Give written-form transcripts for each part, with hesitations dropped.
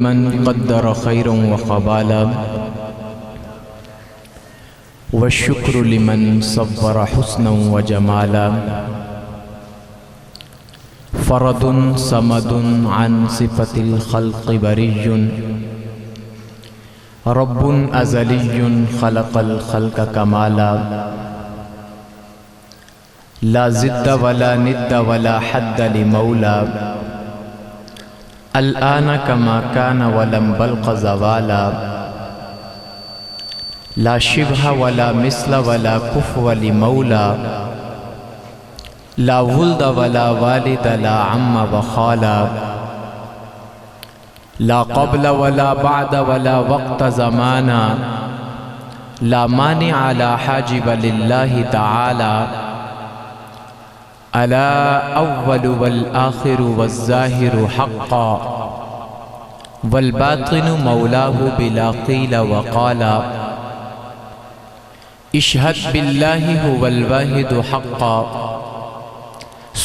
من قدر خيرا وخبالا والشكر لمن صبر حسنا وجمالا فرد صمد عن صفة الخلق بري رب أزلي خلق الخلق كمالا لا زد ولا ند ولا حد لمولى الآن كما كان ولم بلق زوالا لا شبه ولا مثل ولا كفو لمولى لا ولد ولا والد لا عم وخالا لا قبل ولا بعد ولا وقت زمانا لا مانع لا حاجب لله تعالى ألا أول والآخر والظاهر حقا والباطن مولاه بلا قيل وقالا اشهد بالله هو الواحد حقا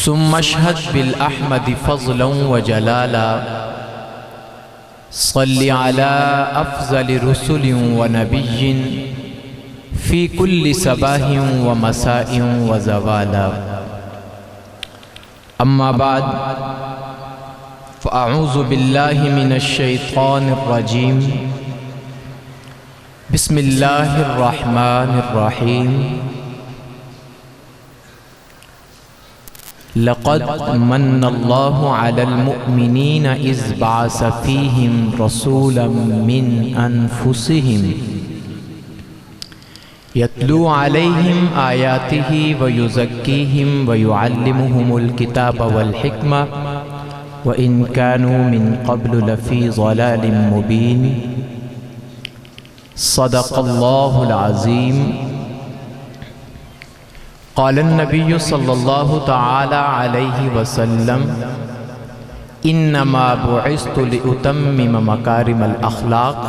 ثم اشهد بالأحمد فضلا وجلالا صل على أفضل رسل ونبي في كل صباح ومساء وزوالا أما بعد فأعوذ بالله من الشيطان الرجيم بسم الله الرحمن الرحيم لقد من الله على المؤمنين إذ بعث فيهم رسولا من أنفسهم يتلو عليهم آياته ويزكيهم ويعلمهم الكتاب والحكمة وإن كانوا من قبل لفي ضلال مبين صدق الله العظيم قال النبي صلى الله تعالى عليه وسلم إنما بعثت لأتمم مكارم الأخلاق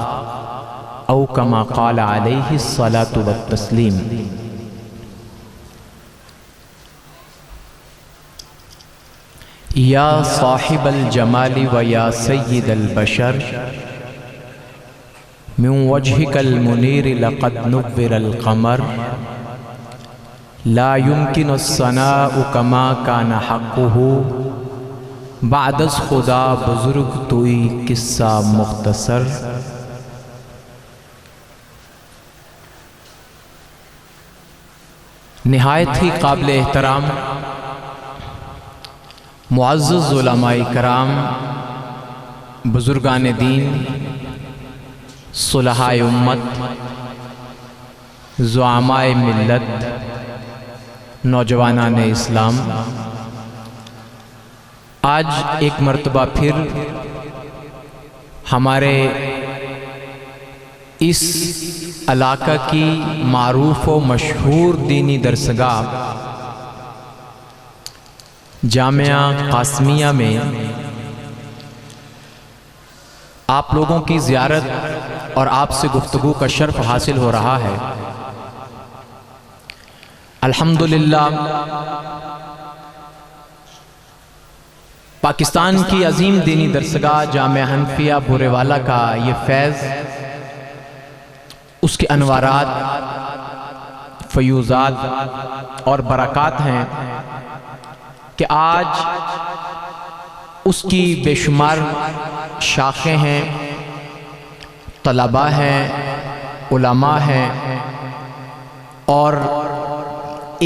أو كما قال عليه الصلاة والتسليم يا صاحب الجمال ويا سيد البشر من وجهك المنير لقد نور القمر لا يمكن الثناء كما كان حقه بعد از خدا بزرگ توئی قصہ مختصر نہایت ہی قابل احترام معزز علماء کرام، بزرگان دین، صلحاء امت، زعماء ملت، نوجوانان اسلام، آج ایک مرتبہ پھر ہمارے اس علاقہ کی معروف و مشہور دینی درسگاہ جامعہ قاسمیہ میں آپ لوگوں کی زیارت اور آپ سے گفتگو کا شرف حاصل ہو رہا ہے۔ الحمدللہ پاکستان کی عظیم دینی درسگاہ جامعہ حنفیہ بورے والا کا یہ فیض، اس کے انوارات، فیوزات اور برکات ہیں کہ آج اس کی بے شمار شاخیں ہیں، طلباء ہیں، علماء ہیں، اور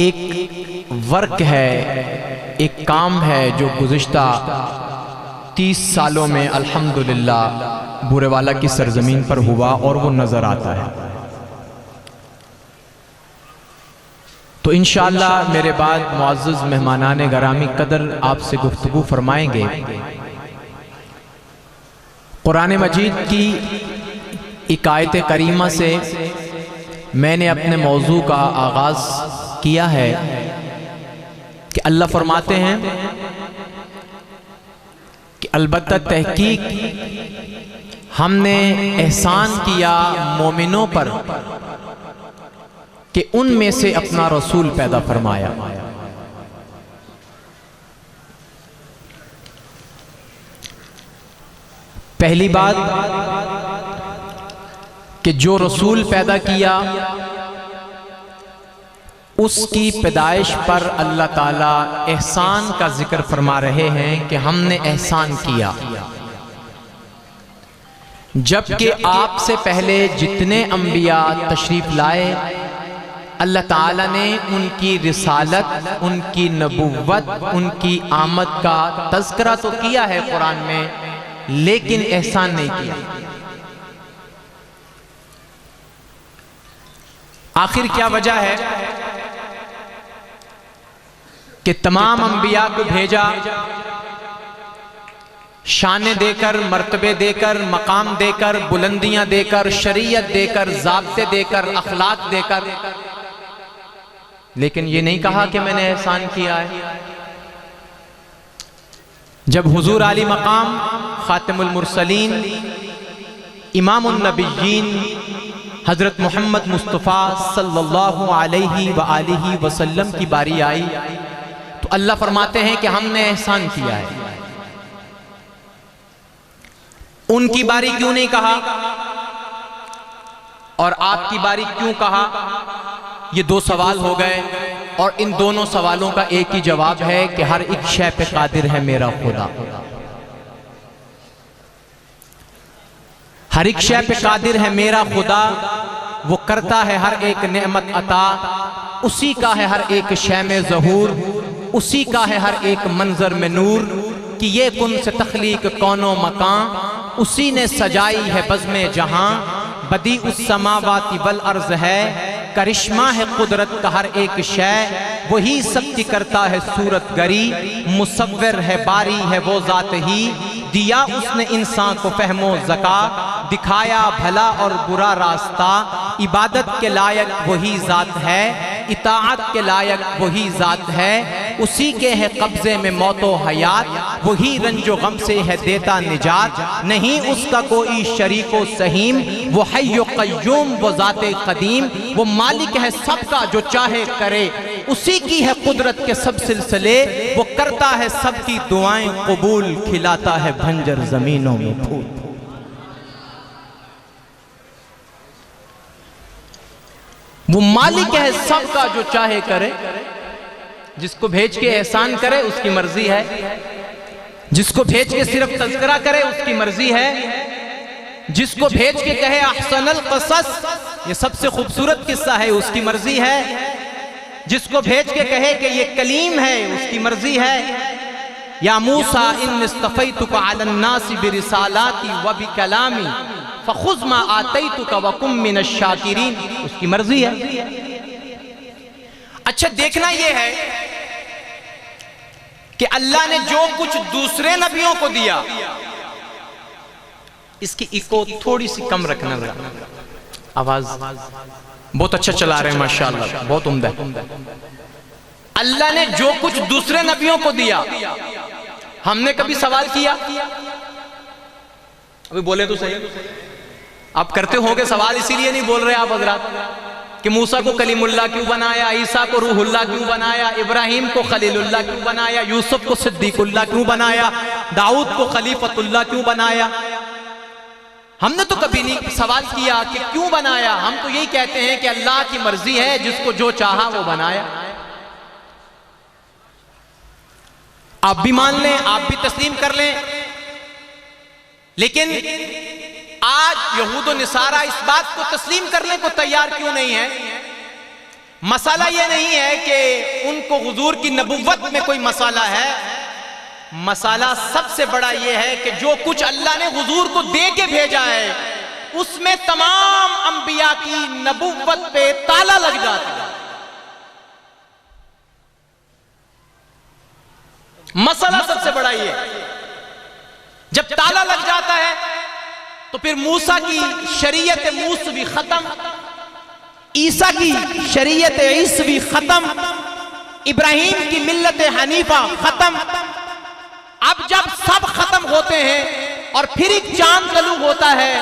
ایک ورک ہے، ایک کام ہے جو گزشتہ 30 سالوں میں الحمدللہ بورے والا کی سرزمین پر ہوا اور وہ نظر آتا ہے۔ تو انشاءاللہ میرے بعد معزز مہمانان گرامی قدر آپ سے گفتگو فرمائیں گے۔ قرآن مجید کی ایک آیت کریمہ سے میں نے اپنے موضوع کا آغاز کیا ہے کہ اللہ فرماتے ہیں کہ البتہ تحقیق ہم نے احسان کیا مومنوں پر کہ ان میں سے اپنا رسول پیدا فرمایا۔ پہلی بات کہ جو رسول پیدا کیا اس کی پیدائش پر اللہ تعالیٰ احسان کا ذکر فرما رہے ہیں کہ ہم نے احسان کیا، جبکہ آپ سے پہلے جتنے انبیاء تشریف لائے اللہ تعالیٰ نے ان کی رسالت، ان کی نبوت، ان کی آمد کا تذکرہ تو کیا ہے قرآن میں، لیکن احسان نہیں کیا۔ آخر کیا وجہ ہے کہ تمام انبیاء کو بھیجا، شانیں دے کر، مرتبے دے کر، مقام دے کر، بلندیاں دے کر، شریعت دے کر، ضابطے دے کر، اخلاق دے کر، لیکن یہ نہیں کہا کہ میں نے احسان کیا ہے۔ جب حضور علی مقام خاتم المرسلین امام النبیین حضرت محمد مصطفیٰ صلی اللہ علیہ وآلہ وسلم کی باری آئی تو اللہ فرماتے ہیں کہ ہم نے احسان کیا ہے۔ ان کی باری کیوں نہیں کہا اور آپ کی باری کیوں کہا؟ یہ دو سوال ہو گئے، اور ان دونوں سوالوں کا ایک ہی جواب ہے کہ ہر ایک شے پہ قادر ہے میرا خدا۔ ہر ایک شے پہ قادر ہے میرا خدا، وہ کرتا ہے ہر ایک نعمت عطا، اسی کا ہے ہر ایک شے میں ظہور، اسی کا ہے ہر ایک منظر میں نور، کہ یہ کن سے تخلیق کون و مکان، اسی نے سجائی ہے بزم جہاں، بدیع السماوات والارض ہے، کرشمہ ہے قدرت کا ہر ایک شے، وہی سب کی کرتا ہے صورت گری، مصور ہے باری ہے وہ ذات ہی، دیا اس نے انسان کو فہم و ذکا، دکھایا بھلا اور برا راستہ، عبادت کے لائق وہی ذات ہے، اطاعت کے لائق وہی ذات ہے، اسی کے ہے قبضے میں موت و حیات، وہی رنج و غم سے ہے دیتا نجات، نہیں اس کا کوئی شریک و سہیم، وہ حی و قیوم وہ ذات قدیم، وہ مالک ہے سب کا جو چاہے کرے، اسی کی ہے قدرت کے سب سلسلے، وہ کرتا ہے سب کی دعائیں قبول، کھلاتا ہے بھنجر زمینوں میں پھول۔ وہ مالک ہے سب کا جو چاہے کرے، جس کو بھیج کے احسان کرے اس کی مرضی ہے، جس کو بھیج کے صرف تذکرہ کرے اس کی مرضی ہے، جس کو بھیج کے کہے احسن القصص یہ سب سے خوبصورت قصہ ہے اس کی مرضی ہے، جس کو بھیج کے کہے کہ یہ کلیم ہے اس کی مرضی ہے، یا موسیٰ ان اصطفیتک علی الناس برسالاتی و بکلامی فخذ ما آتیتک وکم من الشاکرین، اس کی مرضی ہے۔ اچھا دیکھنا یہ ہے کہ اللہ نے جو کچھ دوسرے نبیوں کو دیا، اس کی ایکو تھوڑی سی کم رکھنا ذرا، آواز بہت اچھا چلا رہے ہیں ماشاءاللہ، بہت عمدہ۔ اللہ نے جو کچھ دوسرے نبیوں کو دیا، ہم نے کبھی سوال کیا؟ ابھی بولے تو صحیح، آپ کرتے ہوں گے سوال، اسی لیے نہیں بول رہے آپ حضرات کہ موسیٰ کو کلیم اللہ کیوں بنایا، عیسیٰ کو روح اللہ کیوں بنایا، ابراہیم کو خلیل اللہ کیوں بنایا، یوسف کو صدیق اللہ کیوں بنایا، داؤد کو خلیفۃ اللہ کیوں بنایا؟ ہم نے تو کبھی نہیں سوال کیا کہ کیوں بنایا، ہم تو یہی کہتے ہیں کہ اللہ کی مرضی ہے، جس کو جو چاہا وہ بنایا۔ آپ بھی مان لیں، آپ بھی تسلیم کر لیں، لیکن آج یہود و نصارہ اس بات کو تسلیم کرنے کو تیار کیوں نہیں ہے؟ مسئلہ یہ نہیں ہے کہ ان کو حضور کی نبوت میں کوئی مسئلہ ہے، مسئلہ سب سے بڑا یہ ہے کہ جو کچھ اللہ نے حضور کو دے کے بھیجا ہے اس میں تمام انبیاء کی نبوت پہ تالا لگ جاتا ہے۔ مسئلہ سب سے بڑا یہ ہے، جب تالا لگ جاتا ہے تو پھر موسیٰ کی شریعت موسوی ختم، عیسیٰ کی شریعت عیسوی ختم، ابراہیم کی ملت حنیفہ ختم۔ اب جب سب ختم ہوتے ہیں اور پھر ایک چاند طلوع ہوتا ہے،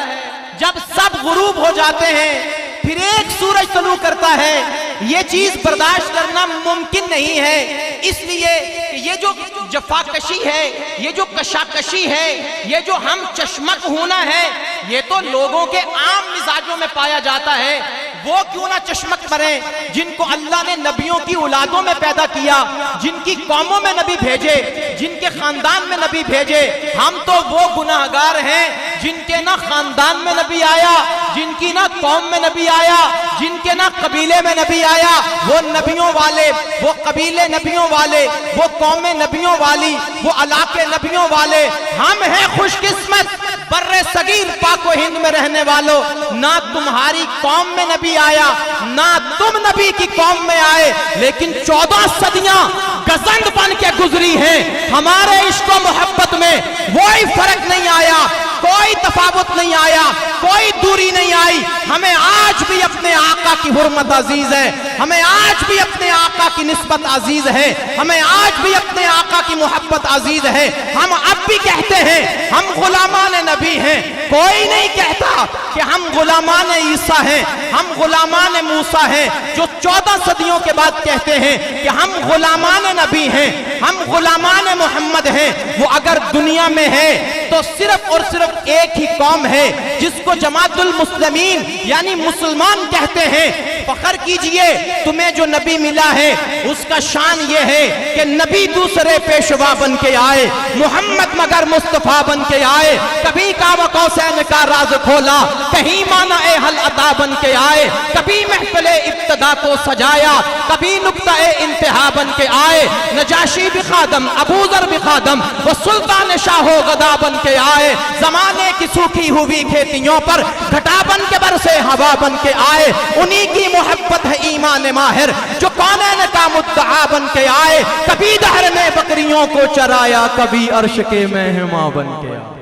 جب سب غروب ہو جاتے ہیں پھر ایک سورج طلوع کرتا ہے، یہ چیز برداشت کرنا ممکن نہیں ہے، اس لیے کہ کہ یہ جو جفاکشی ہے، یہ جو کشاکشی ہے، یہ جو ہم چشمک ہونا ہے، یہ تو لوگوں کے عام مزاجوں میں پایا جاتا ہے۔ وہ کیوں نہ چشمک کریں جن کو اللہ نے نبیوں کی اولادوں میں پیدا کیا، جن کی قوموں میں نبی بھیجے، جن کے خاندان میں نبی بھیجے۔ ہم تو وہ گناہگار ہیں جن کے نہ خاندان میں نبی آیا، جن کی نہ قوم میں نبی آیا، جن کے نہ قبیلے میں نبی آیا۔ وہ نبیوں والے، وہ قبیلے نبیوں والے، وہ قومیں نبیوں والی، وہ علاقے نبیوں والے۔ ہم ہیں خوش قسمت بر صغیر پاک و ہند میں رہنے والوں، نہ تمہاری قوم میں نبی آیا، نہ تم نبی کی قوم میں آئے، لیکن 14 صدیاں گزند بن کے گزری ہیں۔ ہمارے عشق و محبت میں کوئی فرق نہیں آیا، کوئی تفاوت نہیں آیا، کوئی دوری نہیں آئی۔ ہمیں آج بھی اپنے آقا کی حرمت عزیز ہے، ہمیں آج بھی اپنے آقا کی نسبت عزیز ہے، ہمیں آج بھی اپنے آقا کی محبت عزیز ہے۔ ہم اب بھی کہتے ہیں ہم غلامان نبی ہیں، کوئی نہیں کہتا کہ ہم غلامان عیسیٰ ہیں، ہم غلامان موسیٰ ہیں۔ جو 14 صدیوں کے بعد کہتے ہیں کہ ہم غلامان نبی ہیں، ہم غلامان محمد ہیں، وہ اگر دنیا میں ہے تو صرف اور صرف ایک ہی قوم ہے جس کو جماعت المسلمین یعنی مسلمان کہتے ہیں۔ فخر کیجئے تمہیں جو نبی ملا ہے، اس کا شان یہ ہے کہ نبی دوسرے پیشوا بن کے آئے، محمد مگر مصطفیٰ بن کے آئے۔ کبھی قاب قوسین کا راز کھولا، کہیں مانا حل عطا بن کے آئے، کبھی محفل ابتدا کو سجایا، کبھی نقطہ انتہا بن کے آئے۔ نجاشی بھی خادم، ابو ذر بھی خادم، وہ سلطان شاہ و غدا بن کے آئے۔ زمانے کی سوکھی ہوئی کھیتیوں پر گھٹا بن کے برسے ہوا بن کے آئے۔ انہی کی محبت ہے ایمان ماہر جو کونین کا مدعا بن کے آئے۔ کبھی دہر میں بکریوں کو چرایا، کبھی عرش کے مہماں بن کے آئے۔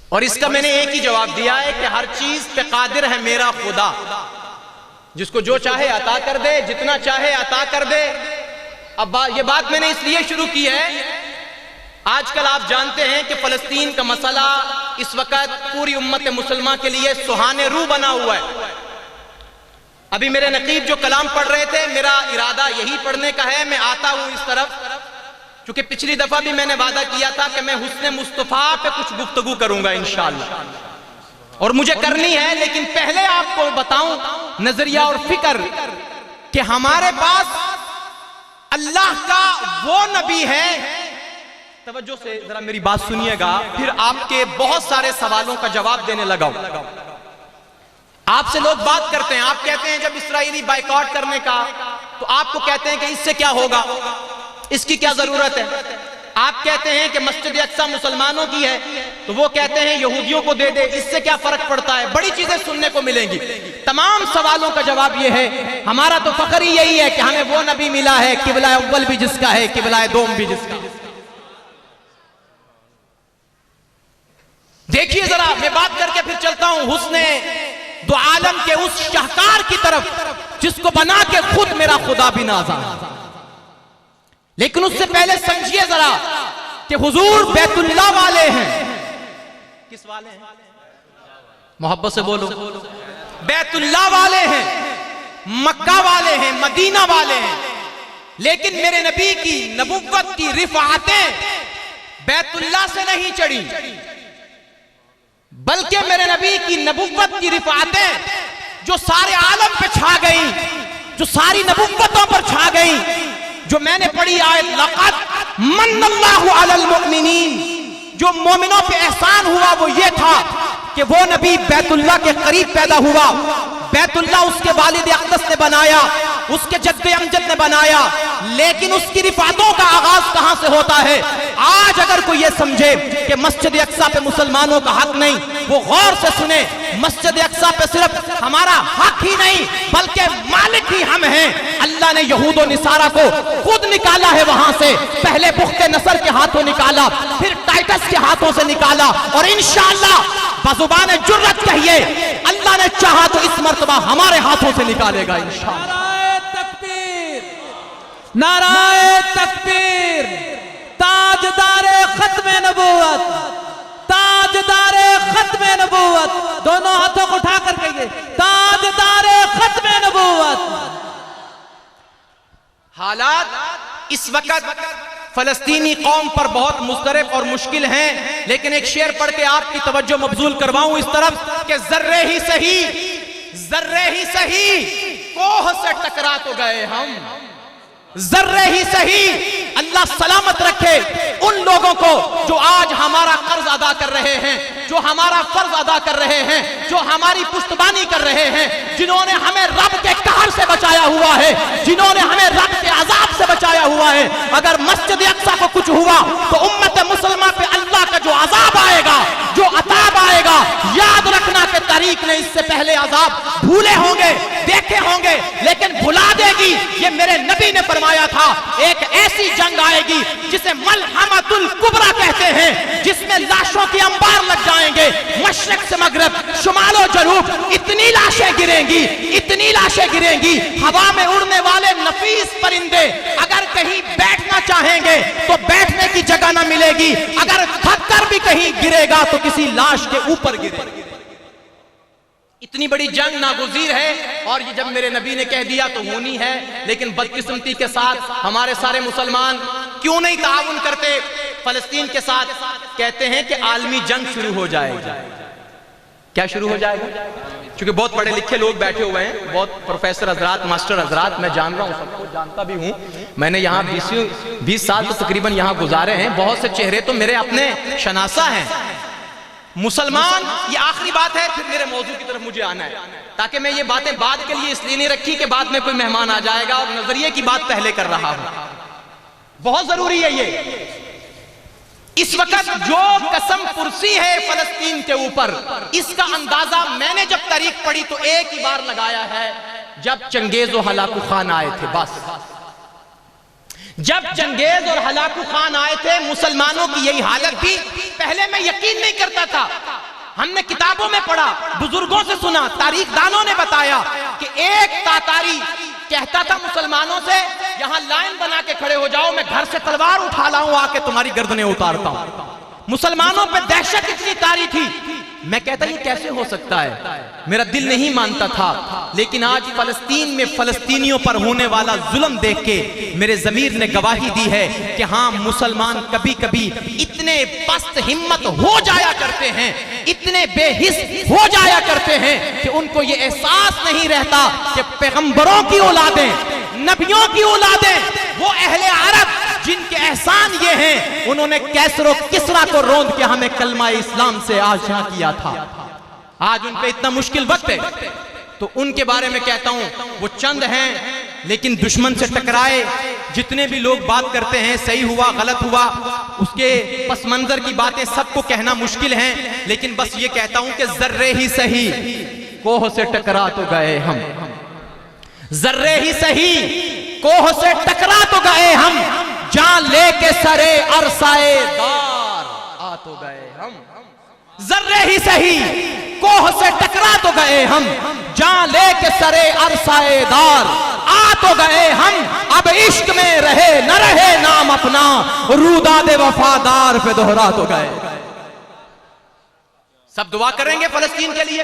اور اس کا میں نے ایک ہی جواب دیا ہے کہ ہر چیز پہ قادر ہے میرا خدا، جس کو جو چاہے عطا کر دے، جتنا چاہے عطا کر دے۔ اب یہ بات میں نے اس لیے شروع کی ہے، آج کل آپ جانتے ہیں کہ فلسطین کا مسئلہ اس وقت پوری امت مسلمہ کے لیے سہانے روح بنا ہوا ہے۔ ابھی میرے نقیب جو کلام پڑھ رہے تھے، میرا ارادہ یہی پڑھنے کا ہے۔ میں آتا ہوں اس طرف، چونکہ پچھلی دفعہ بھی میں نے وعدہ کیا تھا کہ میں حسن مصطفیٰ پہ کچھ گفتگو کروں گا انشاءاللہ، اور مجھے کرنی ہے۔ لیکن پہلے آپ کو بتاؤں نظریہ اور فکر کہ ہمارے پاس اللہ کا وہ نبی ہے۔ توجہ سے ذرا میری بات سنیے گا، پھر آپ کے بہت سارے سوالوں کا جواب دینے لگا ہوں۔ آپ سے لوگ بات کرتے ہیں، آپ کہتے ہیں جب اسرائیلی بائیکاٹ کرنے کا، تو آپ کو کہتے ہیں کہ اس سے کیا ہوگا، اس کی کیا ضرورت ہے۔ آپ کہتے ہیں کہ مسجد اقصی مسلمانوں کی ہے، تو وہ کہتے ہیں یہودیوں کو دے دے، اس سے کیا فرق پڑتا ہے۔ بڑی چیزیں سننے کو ملیں گی۔ تمام سوالوں کا جواب یہ ہے، ہمارا تو فخر ہی یہی ہے کہ ہمیں وہ نبی ملا ہے قبلہ اول بھی جس کا ہے، قبلہ دوم بھی جس کا۔ دیکھیے ذرا، میں بات کر کے پھر چلتا ہوں حسن دو عالم کے اس شاہکار کی طرف جس کو بنا کے خود میرا خدا بھی نازا۔ لیکن اس سے پہلے سمجھیے ذرا کہ حضور بیت اللہ والے ہیں۔ کس والے ہیں؟ محبت سے بولو۔ بیت اللہ والے ہیں، مکہ والے ہیں، مدینہ والے ہیں۔ لیکن میرے نبی کی نبوت کی رفعتیں بیت اللہ سے نہیں چڑھی، بلکہ میرے نبی کی نبوت کی رفعتیں جو سارے عالم پہ چھا گئیں، جو ساری نبوتوں پر چھا گئیں، جو میں نے پڑھی آیت لقد من اللہ علی المؤمنین، جو مومنوں پہ احسان ہوا وہ یہ تھا کہ وہ نبی بیت اللہ کے قریب پیدا ہوا۔ بیت اللہ اس کے والد اقدس نے بنایا، اس کے جد امجد نے بنایا، لیکن اس کی رفعتوں کا آغاز کہاں سے ہوتا ہے؟ آج اگر کوئی یہ سمجھے کہ مسجد اقصی پہ مسلمانوں کا حق نہیں، وہ غور سے سنے، مسجد اقصی پہ صرف ہمارا حق ہی نہیں بلکہ مالک ہی ہم ہیں۔ اللہ نے یہود و نصارہ کو خود نکالا ہے وہاں سے، پہلے بخت نصر کے ہاتھوں نکالا، پھر ٹائٹس کے ہاتھوں سے نکالا، اور انشاءاللہ بزبان جرت کہیے اللہ نے چاہا تو اس مرتبہ ہمارے ہاتھوں سے نکالے گا انشاءاللہ۔ نعرہ تکبیر، تاجدار ختم نبوت، تاجدار ختم نبوت، دونوں ہاتھوں کو اٹھا کر کہیے تاجدار ختم نبوت۔ اس وقت فلسطینی قوم پر بہت مضطرب اور مشکل ہیں، لیکن ایک شعر پڑھ کے آپ کی توجہ مبذول کرواؤں اس طرف کہ ذرے ہی سہی کوہ سے ٹکرا تو گئے ہم، ذرے ہی سہی۔ اللہ سلامت رکھے ان لوگوں کو جو آج ہمارا قرض ادا کر رہے ہیں، جو ہمارا فرض ادا کر رہے ہیں، جو ہماری پشتبانی کر رہے ہیں، جنہوں نے ہمیں رب کے قہر سے بچایا ہوا ہے، جنہوں نے ہمیں رب کے عذاب سے بچایا ہوا ہے۔ اگر مسجد اقصی کو کچھ ہوا تو امت مسلمہ پہ اللہ کا جو عذاب آئے گا، جو عذاب آئے گا، یاد رکھنا کہ تاریخ نے اس سے پہلے عذاب بھولے ہوں گے، دیکھے ہوں گے، لیکن بھلا دے گی۔ یہ میرے نبی نے فرمایا تھا ایک ایسی جنگ آئے گی جسے ملحمۃ الکبریٰ کہتے ہیں، جس میں لاشوں کی انبار لگ جائیں گے، مشرق سے مغرب، شمال و جنوب، اتنی لاشیں گریں گی، ہوا میں اڑنے والے نفیس پرندے اگر کہیں بیٹھنا چاہیں گے تو بیٹھنے کی جگہ نہ ملے گی، اگر تھک کر بھی کہیں گرے گا تو کسی لاش کے اوپر گرے گا۔ اتنی بڑی جنگ ناگزیر ہے، اور یہ جب میرے نبی نے کہہ دیا تو ہونی ہے، لیکن بدقسمتی کے ساتھ ہمارے سارے مسلمان کیوں نہیں تعاون کرتے فلسطین کے ساتھ؟ کہتے ہیں کہ عالمی جنگ شروع ہو جائے گا۔ کیا شروع ہو جائے گا؟ چونکہ بہت پڑھے لکھے لوگ بیٹھے ہوئے ہیں، بہت پروفیسر حضرات، ماسٹر حضرات، میں جان رہا ہوں، سب کو جانتا بھی ہوں، میں نے یہاں 20 سال تو تقریباً یہاں گزارے ہیں، بہت سے چہرے تو میرے اپنے شناسہ ہیں۔ مسلمان، یہ آخری بات ہے، پھر میرے موضوع کی طرف مجھے آنا ہے، تاکہ میں یہ باتیں بعد کے لیے اس لیے نہیں رکھی کہ بعد میں کوئی مہمان آ جائے گا اور نظریے کی بات پہلے کر رہا ہوں۔ بہت ضروری ہے یہ۔ اس وقت جو قسم پرسی ہے فلسطین کے اوپر، اس کا اندازہ میں نے جب تاریخ پڑھی تو ایک ہی بار لگایا ہے جب چنگیز و ہلاکو خان آئے تھے۔ بس جب چنگیز اور ہلاکو خان آئے تھے، مسلمانوں کی یہی حالت تھی۔ پہلے میں یقین نہیں کرتا تھا، ہم نے کتابوں میں پڑھا، بزرگوں سے سنا، تاریخ دانوں نے بتایا کہ ایک تاتاری کہتا تھا مسلمانوں سے یہاں لائن بنا کے کھڑے ہو جاؤ، میں گھر سے تلوار اٹھا لاؤں، آ کے تمہاری گردنیں اتارتا ہوں۔ مسلمانوں پہ دہشت اتنی طاری تھی، میں کہتا یہ کیسے ہو سکتا ہے، میرا دل نہیں مانتا تھا۔ لیکن آج فلسطین میں فلسطینیوں پر ہونے والا ظلم دیکھ کے میرے ضمیر نے گواہی دی ہے کہ ہاں، مسلمان کبھی کبھی اتنے پست ہمت ہو جایا کرتے ہیں، اتنے بے حس ہو جایا کرتے ہیں کہ ان کو یہ احساس نہیں رہتا کہ پیغمبروں کی اولادیں، نبیوں کی اولادیں، وہ اہل عرب جن کے احسان یہ ہیں، انہوں نے کیسر و کسرا کو روند کے ہمیں کلمہ اسلام سے آشنا کیا تھا۔ آج ان پہ اتنا مشکل وقت ہے تو ان کے بارے میں کہتا ہوں، وہ چند ہیں لیکن دشمن سے ٹکرائے۔ جتنے بھی لوگ بات کرتے ہیں صحیح ہوا غلط ہوا، اس کے پس منظر کی باتیں سب کو کہنا مشکل ہیں، لیکن بس یہ کہتا ہوں کہ ذرے ہی سہی کوہ سے ٹکرا تو گئے ہم، ذرے ہی سہی کوہ سے ٹکرا تو گئے ہم، جان لے کے سرے عرصائے دار آ تو گئے ہم، ذرے ہی سہی کوہ سے ٹکرا تو گئے ہم، جان لے کے سرے عرصائے دار آ تو گئے ہم، اب عشق میں رہے نہ رہے نام اپنا، روداد وفادار پہ دہرا تو گئے۔ سب دعا کریں گے فلسطین کے لیے،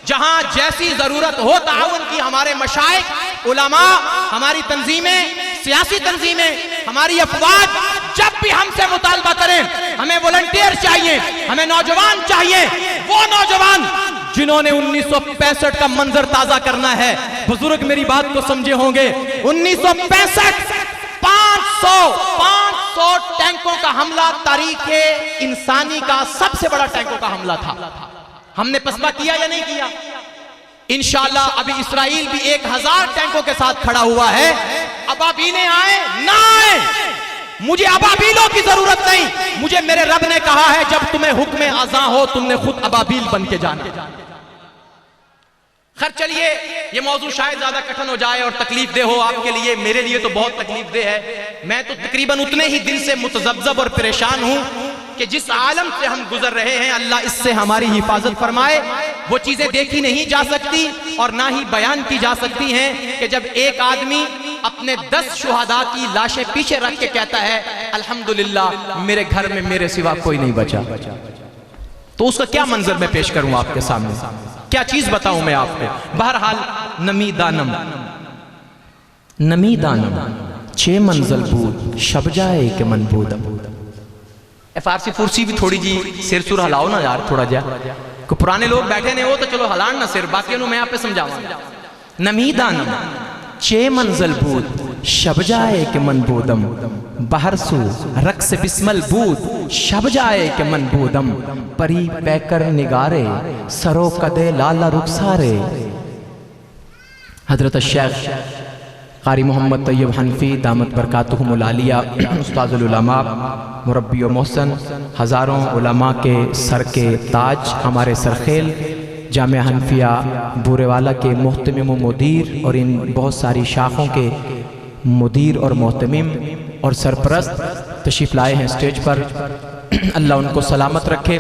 جہاں جیسی ضرورت ہو تعاون کی۔ ہمارے مشائخ، علماء، ہماری تنظیمیں، سیاسی تنظیمیں، ہماری افواج جب بھی ہم سے مطالبہ کریں، ہمیں والنٹیئر چاہیے، ہمیں نوجوان چاہیے، وہ نوجوان جنہوں نے 1965 کا منظر تازہ کرنا ہے۔ بزرگ میری بات کو سمجھے ہوں گے، 1965 500 ٹینکوں کا حملہ تاریخ انسانی کا سب سے بڑا ٹینکوں کا حملہ تھا۔ ہم نے پسپا کیا یا نہیں کیا؟ انشاءاللہ ابھی اسرائیل بھی 1000 ٹینکوں کے ساتھ کھڑا ہوا ہے۔ ابابیلیں آئیں نہ آئیں، مجھے ابابیلوں کی ضرورت نہیں، مجھے میرے رب نے کہا ہے جب تمہیں حکم اذاں ہو تم نے خود ابابیل بن کے جانا۔ خیر چلیے، یہ موضوع شاید زیادہ کٹھن ہو جائے اور تکلیف دہ ہو آپ کے لیے، میرے لیے تو بہت تکلیف دہ ہے۔ میں تو تقریباً اتنے ہی دل سے متذبذب اور پریشان ہوں کہ جس عالم سے ہم گزر رہے ہیں، اللہ اس سے ہماری حفاظت فرمائے۔ وہ چیزیں دیکھی نہیں جا سکتی اور نہ ہی بیان کی جا سکتی ہیں کہ جب ایک آدمی اپنے 10 شہداء کی لاشیں پیچھے رکھ کے کہتا ہے الحمدللہ میرے گھر میں میرے سوا کوئی نہیں بچا، تو اس کا کیا منظر میں پیش کروں آپ کے سامنے، کیا چیز بتاؤں میں آپ کو؟ بہرحال نمی دانم چھ منزل بود شب جائے کہ من بودم. فارسی فورسی بھی تھوڑی جی سر سر ہلاؤ نا یار تھوڑا جا کہ پرانے لوگ بیٹھے نے وہ تو چلو ہلان نہ سر باقی انہوں میں آپ پہ سمجھاؤں. نمیدانم چھ منزل بود شب جائے کہ من بودم بہر سو رقص بسمل بود شب جائے کہ من بودم پری پیکر نگارے سرو کدے لالا رخسارے. حضرت الشیخ قاری محمد طیب حنفی دامت برکاتہم العالیہ استاذ العلماء مربی و محسن ہزاروں علماء کے سر کے تاج ہمارے سرخیل جامعہ حنفیہ بورے والا کے محتمم و مدیر اور ان بہت ساری شاخوں کے مدیر اور محتمم اور سرپرست تشریف لائے ہیں اسٹیج پر. اللہ ان کو سلامت رکھے.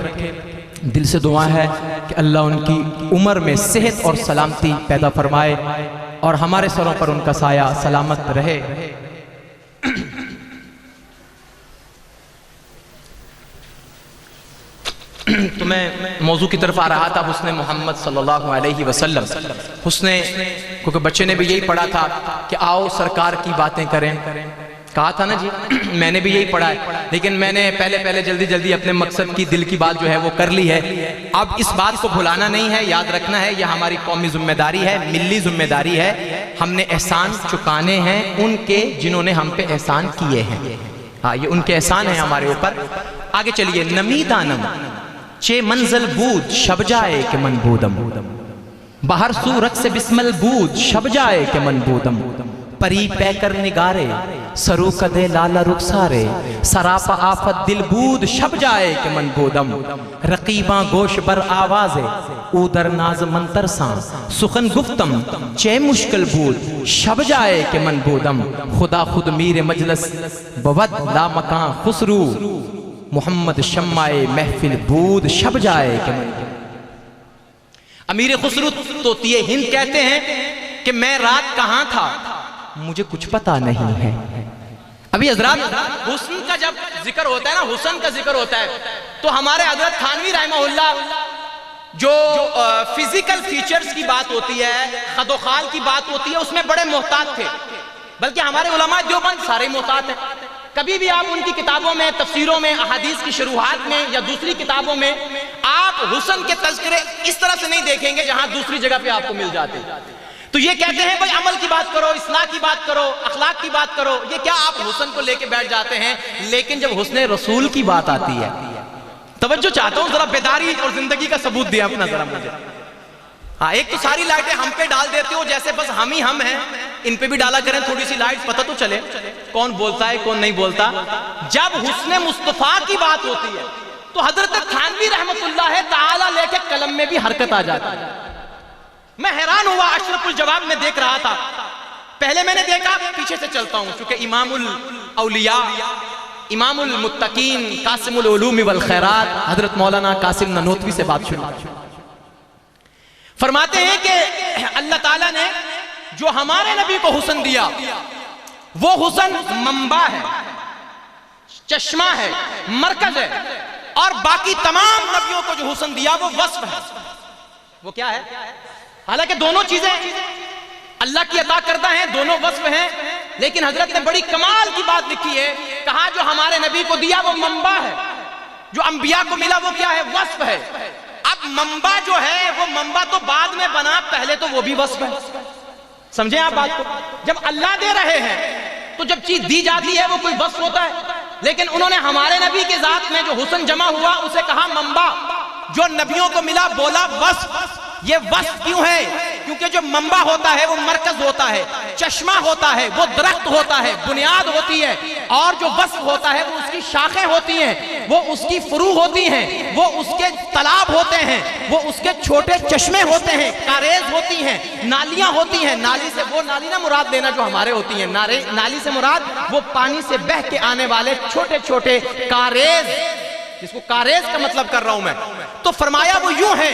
دل سے دعا ہے کہ اللہ ان کی عمر میں صحت اور سلامتی پیدا فرمائے اور ہمارے سروں پر ان کا سایہ سلامت رہے. تو میں موضوع کی طرف آ رہا تھا حسن محمد صلی اللہ علیہ وسلم. حسن کیونکہ بچے نے بھی یہی پڑھا تھا کہ آؤ سرکار کی باتیں کریں. کہا تھا نا جی میں نے بھی یہی پڑھا ہے لیکن میں نے پہلے جلدی اپنے مقصد کی دل کی بات جو ہے وہ کر لی ہے. اب اس بات کو بھلانا نہیں ہے, یاد رکھنا ہے. یہ ہماری قومی ذمہ داری ہے, ملی ذمہ داری ہے. ہم نے احسان چکانے ہیں ان کے جنہوں نے ہم پہ احسان کیے ہیں. ہاں یہ ان کے احسان ہیں ہمارے اوپر. آگے چلیے. نمیدانم چھ منزل بود شب جائے کہ من بودم بہر سو رقص بسمل بود شب جائے کہ من بودم پری پیکر نگارے سرو کدے لالا رخسارے سراپا آفت دل بود شب جائے کہ من بودم رقیباں گوش بر آوازے او در ناز منتر ساں سخن گفتم چے مشکل بود شب جائے کہ من بودم خدا خود میر مجلس بود لا مکان خسرو محمد شمع محفل بود شب جائے کہ من بودم. امیر خسرو طوطی ہند کہتے ہیں کہ میں رات کہاں تھا مجھے کچھ پتا نہیں ہے. ابھی حضرات حسن کا جب ذکر ہوتا ہے نا, حسن کا ذکر ہوتا ہے تو ہمارے حضرت تھانوی رحمہ اللہ جو فزیکل فیچرز کی بات ہوتی ہے, خد و خال کی بات ہوتی ہے, اس میں بڑے محتاط تھے. بلکہ ہمارے علماء دیوبند سارے محتاط ہیں. کبھی بھی آپ ان کی کتابوں میں, تفسیروں میں, احادیث کی شروحات میں یا دوسری کتابوں میں آپ حسن کے تذکرے اس طرح سے نہیں دیکھیں گے جہاں دوسری جگہ پہ آپ کو مل جاتے. تو یہ کہتے ہیں بھائی عمل کی بات کرو, اصلاح کی بات کرو, اخلاق کی بات کرو, یہ کیا آپ حسن کو لے کے بیٹھ جاتے ہیں. لیکن جب حسن رسول کی بات آتی ہے, توجہ چاہتا ہوں ذرا بیداری اور زندگی کا ثبوت دیا اپنا ذرا مجھے. ہاں ایک تو ساری لائٹیں ہم پہ ڈال دیتے ہو جیسے بس ہم ہی ہم ہیں, ان پہ بھی ڈالا کریں تھوڑی سی لائٹ, پتہ تو چلے کون بولتا ہے کون نہیں بولتا. جب حسن مصطفیٰ کی بات ہوتی ہے تو حضرت تھانوی رحمت اللہ تعالی لے کے قلم میں بھی حرکت آ جاتی ہے. میں حیران ہوا اشرف الجواب میں دیکھ رہا تھا. پہلے میں نے دیکھا, پیچھے سے چلتا ہوں چونکہ امام الاولیاء امام المتقین قاسم العلوم والخیرات حضرت مولانا قاسم ننوتوی سے بات شروع. فرماتے ہیں کہ اللہ تعالیٰ نے جو ہمارے نبی کو حسن دیا وہ حسن منبع ہے, چشمہ ہے, مرکز ہے, اور باقی تمام نبیوں کو جو حسن دیا وہ وصف ہے. وہ کیا ہے؟ حالانکہ دونوں چیزیں اللہ کی عطا کردہ ہیں, دونوں وصف ہیں, لیکن حضرت نے بڑی کمال کی بات لکھی ہے. کہا جو ہمارے نبی کو دیا وہ منبع ہے, جو انبیاء کو ملا وہ کیا ہے؟ وصف ہے. اب منبع جو ہے وہ منبع تو بعد میں بنا, پہلے تو وہ بھی وصف ہے. سمجھیں آپ بات کو. جب اللہ دے رہے ہیں تو جب چیز دی جاتی ہے وہ کوئی وصف ہوتا ہے, لیکن انہوں نے ہمارے نبی کے ذات میں جو حسن جمع ہوا اسے کہا منبع. جو نبیوں کو ملا بولا وصف. یہ وصف کیوں ہے؟ کیونکہ جو منبع ہوتا ہے وہ مرکز ہوتا ہے, چشمہ ہوتا ہے, وہ درخت ہوتا ہے, بنیاد ہوتی ہے, اور جو وصف ہوتا ہے وہ اس کی شاخیں ہوتی ہیں, وہ اس کی فروع ہوتی ہیں, وہ اس کے تالاب ہوتے ہیں, وہ اس کے چھوٹے چشمے ہوتے ہیں, کاریز ہوتی ہیں, نالیاں ہوتی ہیں. نالی سے وہ نالی نہ مراد لینا جو ہمارے ہوتی ہیں, نالی سے مراد وہ پانی سے بہہ کے آنے والے چھوٹے چھوٹے کاریز, جس کو کاریز کا مطلب کر رہا ہوں میں. تو فرمایا وہ یوں ہے,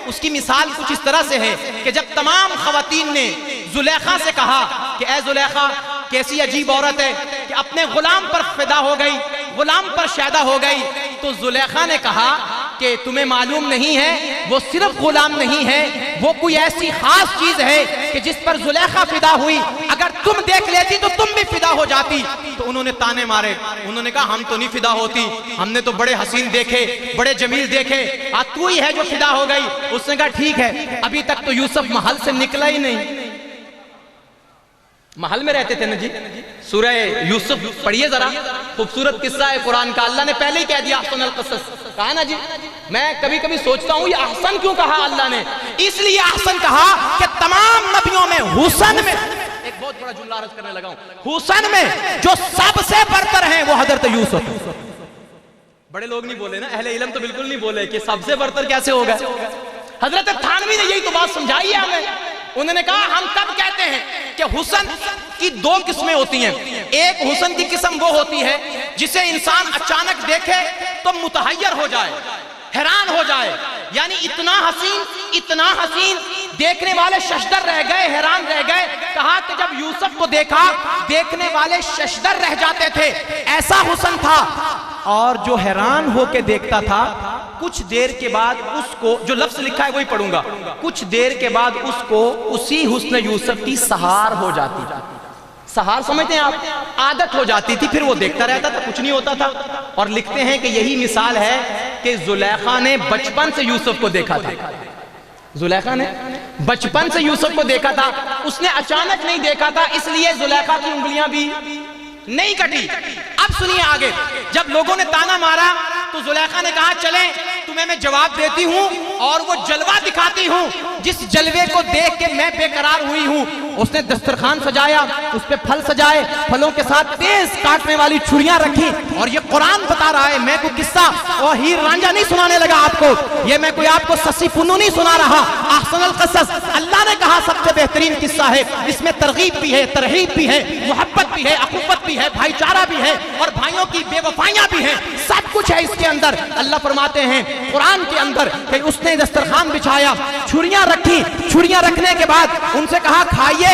اس کی مثال کچھ اس طرح سے ہے کہ جب تمام خواتین نے زلیخا سے کہا کہ اے زلیخا کیسی عجیب عورت ہے کہ اپنے غلام پر فدا ہو گئی, غلام پر شیدا ہو گئی, تو زلیخا نے کہا کہ تمہیں معلوم نہیں ہے وہ صرف غلام نہیں ہے, وہ کوئی ایسی خاص چیز ہے کہ جس پر زلیخا فدا ہوئی، اگر تم دیکھ لیتی تو تم بھی فدا ہو جاتی۔ تو انہوں نے تانے مارے، انہوں نے کہا ہم تو نہیں فدا ہوتی، ہم نے تو بڑے حسین دیکھے، بڑے جمیل دیکھے، تو ہی ہے جو فدا ہو گئی۔ اس نے کہا ٹھیک ہے، ابھی تک تو یوسف محل سے نکلا ہی نہیں۔ محل میں رہتے تھے نا جی۔ سورہ یوسف پڑھیے ذرا، خوبصورت قصہ ہے قرآن کا، اللہ نے پہلے ہی کہہ دیا احسن القصص، کہا نا جی۔ میں کبھی کبھی سوچتا ہوں یہ احسن کیوں کہا اللہ نے؟ اس لیے احسن کہا کہ تمام نبیوں میں حسن میں، ایک بہت بڑا جملہ عرض کرنے لگا ہوں، حسن میں جو سب سے برتر ہیں وہ حضرت یوسف۔ بڑے لوگ نہیں بولے نا، اہل علم تو بالکل نہیں بولے کہ سب سے برتر کیسے ہو گئے۔ حضرت تھانوی نے یہی تو بات سمجھائی ہے ہمیں۔ انہوں نے کہا ہم کب کہتے ہیں کہ حسن کی دو قسمیں ہوتی ہیں۔ ایک حسن کی قسم وہ ہوتی ہے جسے انسان اچانک دیکھے تو متحیر ہو جائے، حیران ہو جائے، یعنی اتنا حسین دیکھنے والے ششدر رہ گئے، حیران رہ گئے۔ کہا کہ جب یوسف کو دیکھا دیکھنے والے ششدر رہ جاتے تھے، ایسا حسن تھا۔ اور جو حیران ہو کے دیکھتا تھا، کچھ دیر کے بعد اس کو، جو لفظ لکھا ہے وہی پڑھوں گا، کچھ دیر کے بعد اس کو اسی حسن یوسف کی سہار ہو جاتی۔ سہار سمجھتے ہیں آپ؟ عادت ہو جاتی تھی، پھر وہ دیکھتا رہتا تھا، کچھ نہیں ہوتا تھا۔ اور لکھتے ہیں کہ یہی مثال ہے کہ زلیخا نے بچپن سے یوسف کو دیکھا تھا۔ زلیخا نے بچپن سے یوسف کو دیکھا تھا، اس نے اچانک نہیں دیکھا تھا، اس لیے زلیخا کی انگلیاں بھی نہیں کٹی۔ اب سنیے آگے، جب لوگوں نے تانا مارا تو زلیخا نے کہا چلیں تمہیں میں جواب دیتی ہوں اور وہ جلوہ دکھاتی ہوں جس جلوے کو دیکھ کے میں بے قرار ہوئی ہوں۔ اس نے دسترخوان سجایا، اس پہ پھل سجائے، پھلوں کے ساتھ تیز کاٹنے والی چھریاں رکھی، اور یہ قرآن بتا رہا ہے، میں کوئی قصہ اور ہیر رانجھا نہیں سنانے لگا آپ کو، یہ میں کوئی آپ کو سسی پنو نہیں سنا رہا۔ احسن القصص اللہ نے کہا سب سے بہترین قصہ ہے، اس میں ترغیب بھی ہے، ترہیب بھی ہے، محبت بھی ہے، اخوت بھی ہے، بھائی چارہ بھی ہے، اور بھائیوں کی بے وفائیاں بھی ہیں، سب کچھ ہے اس کے اندر۔ اللہ فرماتے ہیں قرآن کے اندر کہ اس نے دسترخوان بچھایا، چھریاں رکھی، چھریاں رکھنے کے بعد ان سے کہا کھائیے،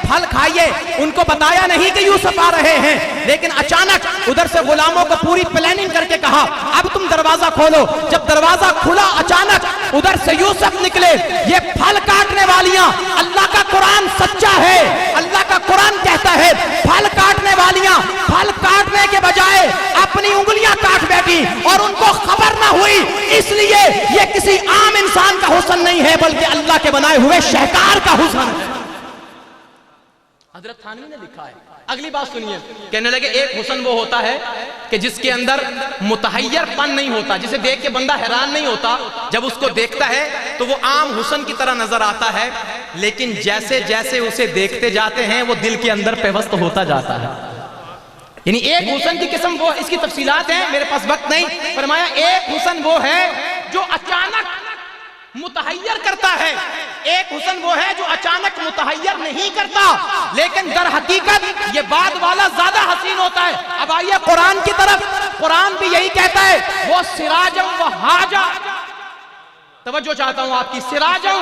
پھل کھائیے۔ ان کو بتایا نہیں کہ یوسف آ رہے ہیں، لیکن اچانک ادھر سے غلاموں کو پوری پلاننگ کر کے کہا اب تم دروازہ کھولو۔ جب دروازہ کھلا اچانک ادھر سے یوسف نکلے۔ یہ پھل کاٹنے والیاں، اللہ کا قرآن سچا ہے، اللہ کا قرآن کہتا ہے پھل کاٹنے والیاں پھل کاٹنے کے بجائے اپنی انگلیاں کاٹ بیٹھی اور ان کو خبر نہ ہوئی۔ اس لیے یہ کسی عام انسان کا حسن نہیں ہے بلکہ اللہ کے بنائے ہوئے شہکار کا حسن ہے۔ حضرت تھانوی نے لکھا ہے۔ اگلی بات سنیے، کہنے لگے ایک حسن وہ ہوتا ہے کہ جس کے اندر متحیر پن نہیں ہوتا، جسے دیکھ کے بندہ حیران نہیں ہوتا، جب اس کو دیکھتا ہے تو وہ عام حسن کی طرح نظر آتا ہے، لیکن جیسے جیسے اسے دیکھتے جاتے ہیں وہ دل کے اندر پیوست ہوتا جاتا ہے۔ یعنی ایک حسن کی قسم وہ، اس کی تفصیلات ہیں، میرے پاس وقت نہیں۔ فرمایا ایک حسن وہ ہے جو اچانک متحیر کرتا ہے، ایک حسن وہ ہے جو اچانک متحیر نہیں کرتا، لیکن در حقیقت یہ بعد والا زیادہ حسین ہوتا ہے۔ اب آئیے قرآن کی طرف، قرآن بھی یہی کہتا ہے وہ سراجا وہاجا، توجہ چاہتا ہوں آپ کی، سراجا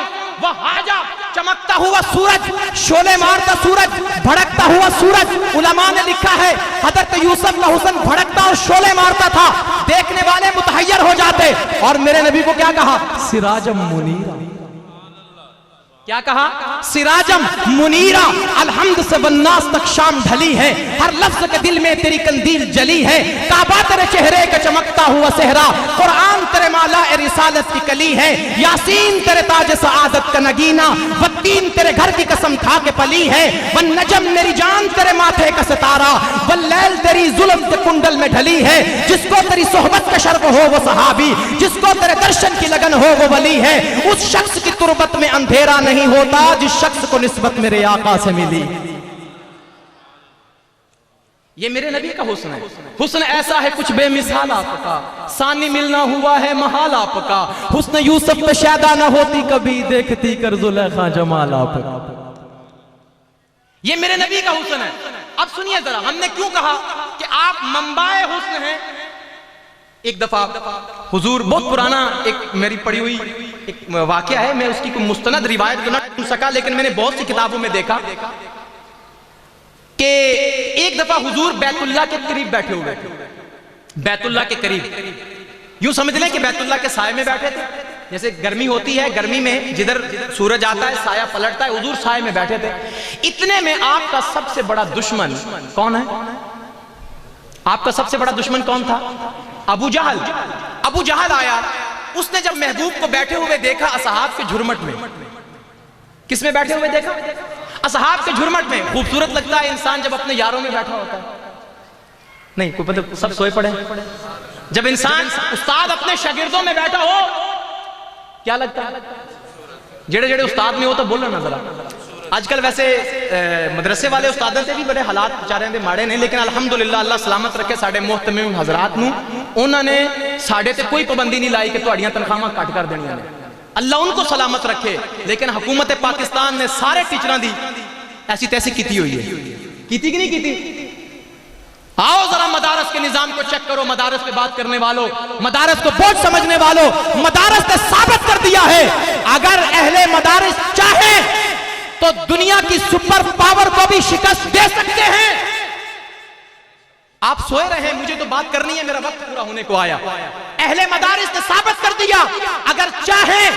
وہاجا، چمکتا ہوا سورج، شعلے مارتا سورج، بھڑکتا ہوا سورج۔ علماء نے لکھا ہے حضرت یوسف کا حسن بھڑکتا اور شعلے مارتا تھا، دیکھنے والے متحیر ہو جاتے۔ اور میرے نبی کو کیا کہا؟ سراجم منیرا۔ کیا کہا؟ سراجم منیرا، الحمد سے والناس تک شام ڈھلی ہے، ہر لفظ کے دل میں تیری قندیل جلی ہے، کعبہ تیرے چہرے کا چمکتا ہوا صحرا، قرآن تیرے مالا رسالت کی کلی ہے، یاسین تیرے تاج سعادت کا نگینہ، والتین تیرے گھر کی قسم کھا کے پلی ہے، والنجم میری جان تیرے ماتھے کا ستارہ، واللیل تیری ظلم کے کنڈل میں ڈھلی ہے۔ جس کو تیری صحبت کا شرف ہو وہ صحابی، جس کو تیرے درشن کی لگن ہو وہ ولی ہے، اس شخص کی تربت میں اندھیرا نہیں ہوتا جس شخص کو نسبت میرے آقا سے ملی۔ یہ میرے نبی کا حسن ہے۔ حسن ایسا ہے کچھ بے مثال آپ کا، ثانی ملنا ہوا ہے محال آپ کا، حسن یوسف پہ شیدا نہ ہوتی کبھی، دیکھتی کر زلیخا جمال آپ کا۔ یہ میرے نبی کا حسن ہے۔ اب سنیے ذرا، ہم نے کیوں کہا کہ آپ منبع حسن ہیں؟ ایک دفعہ حضور، بہت پرانا ایک میری پڑھی ہوئی ایک واقعہ ہے، میں اس کی کوئی مستند روایت نہ سن سکا، لیکن میں نے بہت سی کتابوں میں دیکھا کہ ایک دفعہ حضور بیت اللہ کے قریب بیٹھے ہوئے، بیت اللہ کے قریب، یوں سمجھ لیں کہ بیت اللہ کے سائے میں بیٹھے تھے، جیسے گرمی ہوتی ہے، گرمی میں جدھر سورج آتا ہے سایہ پلٹتا ہے، حضور سائے میں بیٹھے تھے۔ اتنے میں آپ کا سب سے بڑا دشمن کون ہے؟ آپ کا سب سے بڑا دشمن کون تھا؟ ابو جہل۔ ابو جہل آیا، اس نے جب محبوب کو بیٹھے ہوئے دیکھا اصحاب کے جھرمٹ میں، کس میں بیٹھے ہوئے دیکھا؟ اصحاب کے جھرمٹ میں۔ خوبصورت لگتا ہے انسان جب اپنے یاروں میں بیٹھا ہوتا ہے، نہیں کوئی مطلب سب سوئے پڑے۔ جب انسان استاد اپنے شاگردوں میں بیٹھا ہو کیا لگتا ہے؟ جڑے جڑے استاد میں ہو تو بولو نا ذرا۔ آج کل ویسے مدرسے والے استادوں سے بھی بڑے حالات بیچارے دے ماڑے نے، لیکن الحمدللہ اللہ سلامت رکھے ساڈے محترم حضرات نو، انہوں نے ساڈے تے کوئی پابندی نہیں لائی کہ تہاڈیاں تنخواہاں کٹ کر دینیاں نے، اللہ ان کو سلامت رکھے۔ لیکن حکومت پاکستان نے سارے ٹیچراں دی ایسی تیسی کیتی ہوئی ہے، کیتی کہ نہیں کیتی؟ آؤ ذرا مدارس کے نظام کو چیک کرو، مدارس پہ بات کرنے والوں، مدارس کو بوجھ سمجھنے والوں، مدارس نے ثابت کر دیا ہے اگر اہل مدارس چاہیں تو دنیا کی سپر پاور کو بھی شکست دے سکتے ہیں۔ آپ سوئے رہے، مجھے تو بات کرنی ہے، میرا وقت پورا ہونے کو آیا۔ اہل مدارس نے ثابت کر دیا اگر چاہیں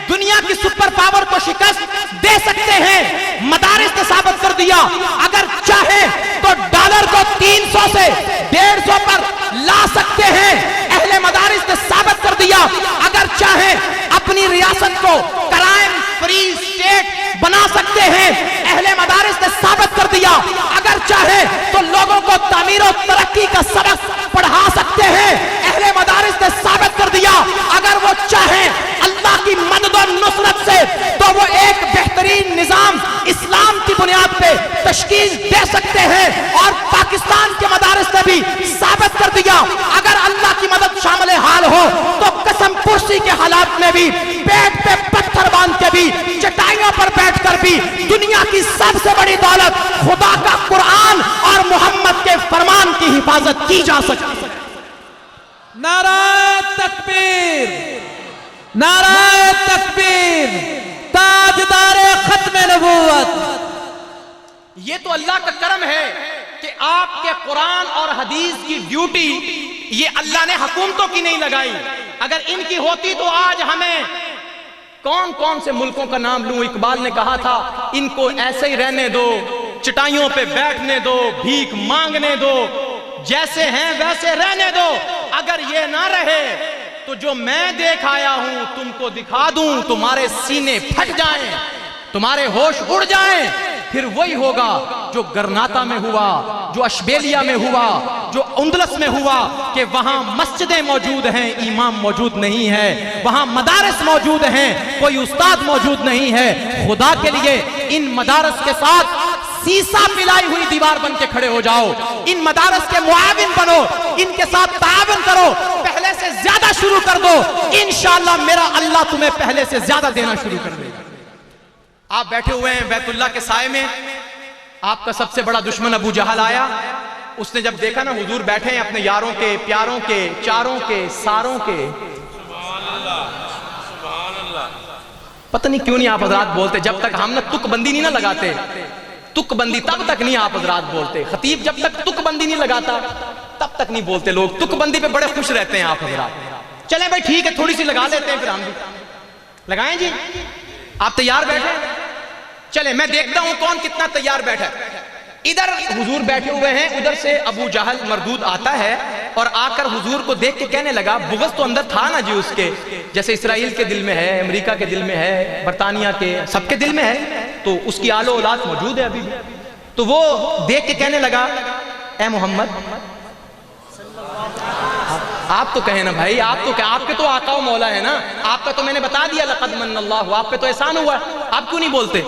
دنیا کی سپر پاور کو شکست دے سکتے ہیں۔ مدارس نے ثابت کر دیا اگر چاہیں تو ڈالر کو 300 سے 150 پر لا سکتے ہیں۔ اہل مدارس نے ثابت کر دیا اگر چاہیں اپنی ریاست کو کرائم فری اسٹیٹ بنا سکتے ہیں۔ اہل مدارس نے ثابت کر دیا اگر چاہیں تو لوگوں کو تعمیر و ترقی کا سبق پڑھا سکتے ہیں۔ اہل مدارس نے ثابت کر دیا اگر وہ چاہیں اللہ کی مدد و نصرت سے تو وہ ایک بہترین نظام اسلام کی بنیاد پہ تشکیل دے سکتے ہیں۔ اور پاکستان کے مدارس نے بھی ثابت کر دیا اگر اللہ کی مدد شامل حال ہو تو قسم پوشی کے حالات میں بھی پیٹ پہ پتھر باندھ کے بھی چٹائیوں پر بیٹھ کر بھی دنیا کی سب سے بڑی دولت خدا کا قرآن اور محمد کے فرمان کی حفاظت کی جا سکتی ہے۔ نعرہ تکبیر، نعرہ تکبیر، تاجدار ختم نبوت۔ یہ تو اللہ کا کرم ہے کہ آپ کے قرآن اور حدیث کی ڈیوٹی یہ اللہ نے حکومتوں کی نہیں لگائی۔ اگر ان کی ہوتی تو آج ہمیں کون کون سے ملکوں کا نام لوں؟ اقبال نے کہا تھا ان کو ایسے ہی رہنے دو، چٹائیوں پہ بیٹھنے دو، بھیک مانگنے دو، جیسے ہیں ویسے رہنے دو۔ اگر یہ نہ رہے تو جو میں دیکھ آیا ہوں تم کو دکھا دوں، تمہارے سینے پھٹ جائیں، تمہارے ہوش اڑ جائیں۔ پھر وہی ہوگا جو گرناتا میں ہوا، جو اشبیلیا میں ہوا، جو اندلس میں ہوا، کہ وہاں مسجدیں موجود ہیں، امام موجود نہیں ہے، وہاں مدارس موجود ہیں، کوئی استاد موجود نہیں ہے۔ خدا کے لیے ان مدارس کے ساتھ سیسا پلائی ہوئی دیوار بن کے کھڑے ہو جاؤ، ان مدارس کے معاون بنو، ان کے ساتھ تعاون کرو، پہلے سے زیادہ شروع کر دو، انشاءاللہ میرا اللہ تمہیں پہلے سے زیادہ دینا شروع کر دے گا۔ آپ بیٹھے ہوئے ہیں بیت اللہ کے سائے میں، آپ کا سب سے بڑا دشمن ابو جہل آیا۔ اس نے جب دیکھا نا حضور بیٹھے ہیں اپنے یاروں کے، پیاروں کے، چاروں کے، ساروں کے، پتہ نہیں کیوں نہیں آپ حضرات بولتے، جب تک ہم نے تک بندی نہیں نہ لگاتے، تک بندی تب تک نہیں آپ حضرات بولتے، خطیب جب تک تک بندی نہیں لگاتا تب تک نہیں بولتے لوگ، تک بندی پہ بڑے خوش رہتے ہیں آپ حضرات۔ چلیں بھائی ٹھیک ہے، تھوڑی سی لگا لیتے ہیں، پھر ہم بھی لگائیں جی۔ آپ تیار بیٹھے؟ چلیں میں دیکھتا ہوں کون کتنا تیار بیٹھا ہے۔ ادھر حضور بیٹھے ہوئے ہیں، ادھر سے ابو جہل مردود آتا ہے اور آ کر حضور کو دیکھ کے کہنے لگا، بغض تو اندر تھا نا جی اس کے، جیسے اسرائیل کے دل میں ہے، امریکہ کے دل میں ہے، برطانیہ کے، سب کے دل میں ہے، تو اس کی آل و اولاد موجود ہے ابھی بھی۔ تو وہ دیکھ کے کہنے لگا، اے محمد، آپ تو کہیں نا بھائی، آپ کے تو آقا و مولا ہے نا، آپ کا تو میں نے بتا دیا لقد من اللہ، آپ پہ تو احسان ہوا ہے، آپ کیوں نہیں بولتے؟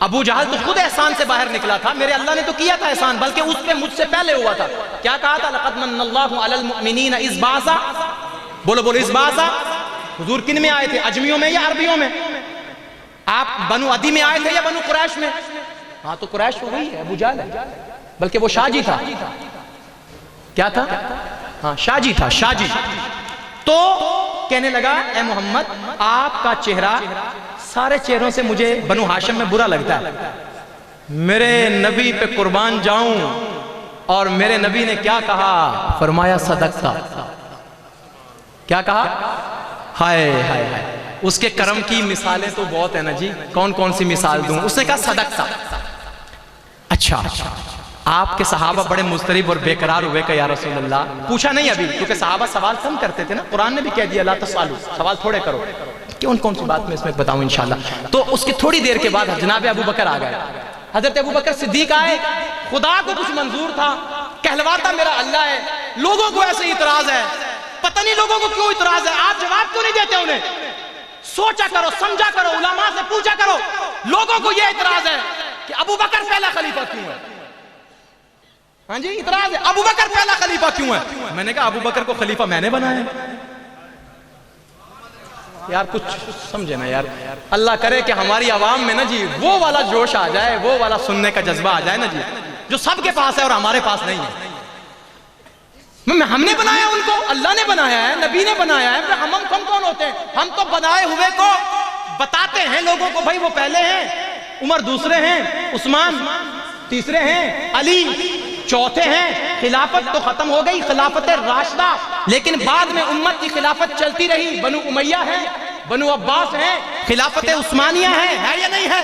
ابو جہل تو خود احسان سے باہر نکلا تھا، میرے اللہ نے تو کیا تھا احسان، بلکہ اس پہ مجھ سے پہلے ہوا تھا۔ کیا کہا تھا؟ لقد من اللہ علی المؤمنین اذ بعث، بولو بولو، اذ بعث۔ حضور کن میں آئے تھے، عجمیوں میں یا عربیوں میں؟ آپ بنو عدی میں آئے تھے یا بنو قریش میں؟ ہاں تو قریش تو وہی ہے، ابو جہل ہے، بلکہ وہ شاہ جی تھا۔ کیا تھا؟ ہاں شاہ جی تھا، شاہ جی۔ تو کہنے لگا، اے محمد، آپ کا چہرہ سارے چہروں سے مجھے بنو ہاشم میں برا لگتا ہے، میرے نبی پہ قربان جاؤں۔ اور میرے نبی نے کیا کہا؟ فرمایا صدقتا۔ کیا کہا؟ ہائے ہائے ہائے، اس کے کرم کی مثالیں تو بہت ہیں نا جی، کون کون سی مثال دوں؟ اس نے کہا صدقہ. اچھا آپ کے صحابہ بڑے مضطرب اور بے قرار ہوئے کہ یا رسول اللہ، پوچھا نہیں ابھی کیونکہ صحابہ سوال کم کرتے تھے نا، قرآن نے بھی کہہ دیا لا تسالو، سوال تھوڑے کرو. کون سی بات میں اس میں بتاؤں انشاءاللہ. تو اس کی تھوڑی دیر کے بعد جناب ابو بکر آ گئے. حضرت ابو بکر صدیق آئے. خدا کو کچھ منظور تھا، کہلواتا میرا اللہ ہے، لوگوں کو ایسے اعتراض ہے، پتہ نہیں لوگوں کو کیوں اعتراض ہے، آپ جواب کیوں نہیں دیتے انہیں؟ سوچا کرو، سمجھا کرو، علماء سے پوچھا کرو. لوگوں کو یہ اعتراض ہے کہ ابو بکر پہلا خلیفہ کیوں ہے؟ ہاں جی اعتراض ہے، ابو بکر پہلا خلیفہ کیوں ہے؟ میں نے کہا ابو بکر کو خلیفہ میں نے بنایا. یار کچھ سمجھے نا یار، اللہ کرے کہ ہماری عوام میں نا جی وہ والا جوش آ جائے، وہ والا سننے کا جذبہ آ جائے نا جی، جو سب کے پاس ہے اور ہمارے پاس نہیں ہے. ہم نے بنایا ان کو، اللہ نے بنایا ہے، نبی نے بنایا ہے. پھر ہم کون ہوتے ہیں؟ ہم تو بنائے ہوئے کو بتاتے ہیں لوگوں کو، بھائی وہ پہلے ہیں، عمر دوسرے ہیں، عثمان تیسرے ہیں، علی چوتھے ہیں. خلافت تو ختم ہو گئی، خلافت راشدہ، لیکن بعد میں امت کی خلافت چلتی رہی. بنو امیہ ہے، بنو عباس ہے، خلافت عثمانیہ ہے یا نہیں ہے؟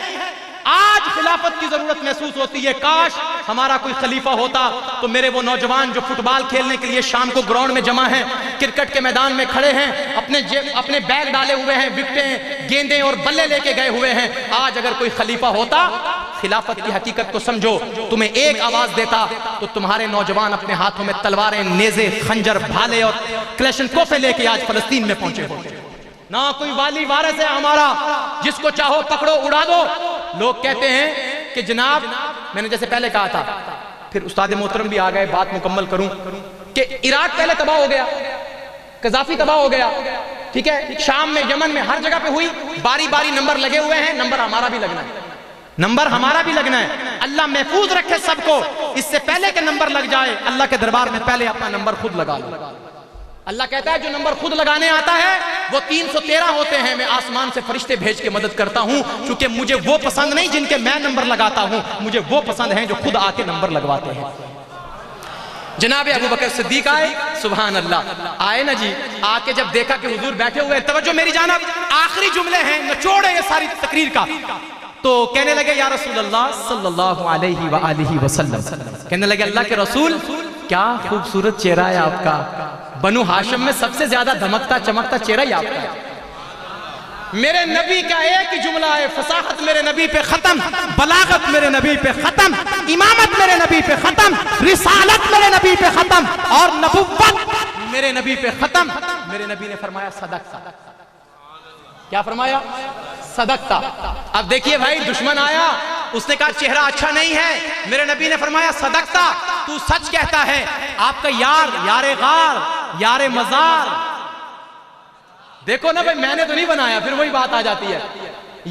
آج خلافت کی ضرورت محسوس ہوتی ہے. کاش ہمارا کوئی خلیفہ ہوتا تو میرے وہ نوجوان جو فٹ بال کھیلنے کے لیے شام کو گراؤنڈ میں جمع ہیں، کرکٹ کے میدان میں کھڑے ہیں، اپنے بیگ ڈالے ہوئے ہیں، وکٹیں گیندیں اور بلے لے کے گئے ہوئے ہیں. آج اگر کوئی خلیفہ ہوتا، خلافت کی حقیقت کو سمجھو، تمہیں ایک آواز دیتا تو تمہارے نوجوان اپنے ہاتھوں میں تلواریں، نیزے، خنجر، بھالے اور کلیشنکوفیں لے کے آج فلسطین میں پہنچے ہوتے. نہ کوئی والی وارث ہے ہمارا، جس کو چاہو پکڑو اڑا دو. لوگ کہتے ہیں کہ جناب، میں نے جیسے پہلے کہا تھا، پھر استاد محترم بھی آ گئے، بات مکمل کروں کہ عراق پہلے تباہ ہو گیا، قذافی تباہ ہو گیا، ٹھیک ہے، شام میں، یمن میں، ہر جگہ پہ ہوئی. باری باری نمبر لگے ہوئے ہیں، نمبر ہمارا بھی لگنا ہے، نمبر ہمارا بھی لگنا ہے. اللہ محفوظ رکھے سب کو. اس سے پہلے کہ نمبر لگ جائے، اللہ کے دربار میں پہلے اپنا نمبر خود لگا لو. اللہ کہتا ہے جو نمبر خود لگانے آتا ہے وہ 313 ہوتے ہیں. میں آسمان سے فرشتے بھیج کے مدد کرتا ہوں، کیونکہ مجھے وہ پسند نہیں جن کے میں نمبر لگاتا ہوں، مجھے وہ پسند ہیں جو خود آ کے نمبر لگواتے ہیں. جناب ابو بکر صدیق آئے، سبحان اللہ، آئے نا جی. آ کے جب دیکھا کہ حضور بیٹھے ہوئے، توجہ میری جانب، آخری جملے ہیں، نچوڑ ہے یہ ساری تقریر کا. تو کہنے لگے یا رسول اللہ صلی اللہ علیہ وآلہ وسلم، کہنے لگے اللہ کے رسول کیا خوبصورت چہرہ ہے آپ کا. بنو ہاشم میں سب سے زیادہ دھمکتا چمکتا چہرہ ہی آپ کا ہے. میرے نبی کا ایک ہی جملہ ہے، فصاحت میرے نبی پہ ختم، بلاغت میرے نبی پہ ختم، امامت میرے نبی پہ ختم، رسالت میرے نبی پہ ختم، اور نبوت میرے نبی پہ ختم. میرے نبی نے فرمایا صدقتا. کیا فرمایا؟ صدقتا. اب دیکھیے بھائی، دشمن آیا، اس نے کہا چہرہ اچھا نہیں ہے. میرے نبی نے فرمایا صدقتا، تو سچ کہتا ہے. آپ کا یار، یار غار، یار مزار. دیکھو نا بھائی، میں نے تو نہیں بنایا، پھر وہی بات آ جاتی ہے.